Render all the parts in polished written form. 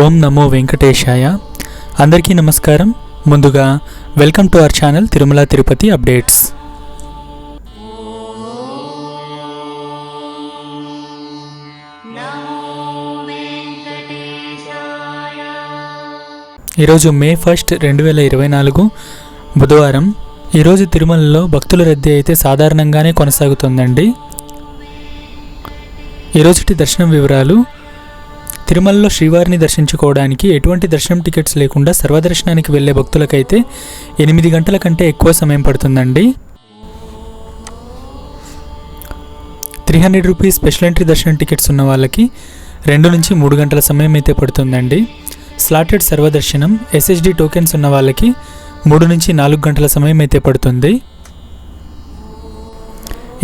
ఓం నమో వెంకటేశాయ. అందరికీ నమస్కారం. ముందుగా welcome to our channel Tirumala Tirupati updates. ఈరోజు మే 1, 2024 బుధవారం. ఈరోజు తిరుమలలో భక్తుల రద్దీ అయితే సాధారణంగానే కొనసాగుతుందండి. ఈరోజుటి దర్శనం వివరాలు. తిరుమలలో శ్రీవారిని దర్శించుకోవడానికి ఎటువంటి దర్శనం టికెట్స్ లేకుండా సర్వదర్శనానికి వెళ్లే భక్తులకైతే 8 గంటల కంటే ఎక్కువ సమయం పడుతుందండి. 300 రూపీస్ స్పెషల్ ఎంట్రీ దర్శనం టికెట్స్ ఉన్న వాళ్ళకి 2 నుంచి 3 గంటల సమయం అయితే పడుతుందండి. స్లాటెడ్ సర్వదర్శనం SSD టోకెన్స్ ఉన్న వాళ్ళకి 3 నుంచి 4 గంటల సమయం అయితే పడుతుంది.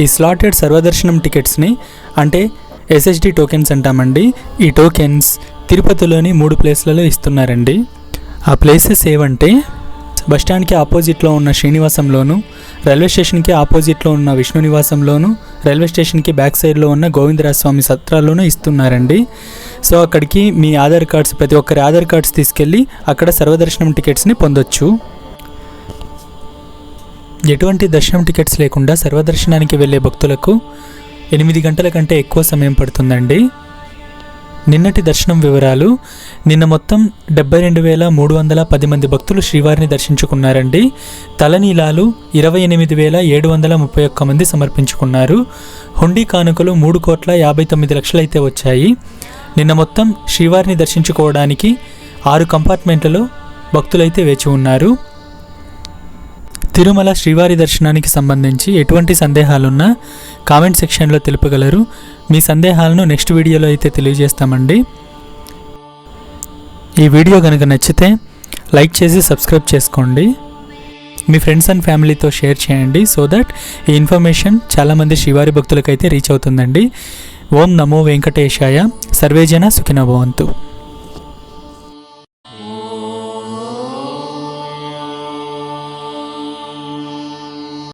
ఈ స్లాటెడ్ సర్వదర్శనం టికెట్స్ని అంటే SSD టోకెన్స్ అంటామండి. ఈ టోకెన్స్ తిరుపతిలోని 3 ప్లేస్లలో ఇస్తున్నారండి. ఆ ప్లేసెస్ ఏవంటే బస్టాండ్కి ఆపోజిట్లో ఉన్న శ్రీనివాసంలోను, రైల్వే స్టేషన్కి ఆపోజిట్లో ఉన్న విష్ణు నివాసంలోను, రైల్వే స్టేషన్కి బ్యాక్ సైడ్లో ఉన్న గోవిందరాజస్వామి సత్రాల్లోనూ ఇస్తున్నారండి. సో అక్కడికి మీ ఆధార్ కార్డ్స్, ప్రతి ఒక్కరి ఆధార్ కార్డ్స్ తీసుకెళ్ళి అక్కడ సర్వదర్శనం టికెట్స్ని పొందొచ్చు. ఎటువంటి దర్శనం టికెట్స్ లేకుండా సర్వదర్శనానికి వెళ్ళే భక్తులకు 8 గంటల కంటే ఎక్కువ సమయం పడుతుందండి. నిన్నటి దర్శనం వివరాలు. నిన్న మొత్తం 72,310 మంది భక్తులు శ్రీవారిని దర్శించుకున్నారండి. తలనీలాలు 28,731 మంది సమర్పించుకున్నారు. హుండీ కానుకలు 3,59,00,000 అయితే వచ్చాయి. నిన్న మొత్తం శ్రీవారిని దర్శించుకోవడానికి 6 కంపార్ట్మెంట్లలో భక్తులైతే వేచి ఉన్నారు. తిరుమల శ్రీవారి దర్శనానికి సంబంధించి ఎటువంటి సందేహాలున్నా కామెంట్ సెక్షన్లో తెలుపగలరు. మీ సందేహాలను నెక్స్ట్ వీడియోలో అయితే తెలియజేస్తామండి. ఈ వీడియో కనుక నచ్చితే లైక్ చేసి సబ్స్క్రైబ్ చేసుకోండి. మీ ఫ్రెండ్స్ అండ్ ఫ్యామిలీతో షేర్ చేయండి. సో దట్ ఈ ఇన్ఫర్మేషన్ చాలామంది శ్రీవారి భక్తులకైతే రీచ్ అవుతుందండి. ఓం నమో వెంకటేశాయ. సర్వేజన సుఖినో భవంతు.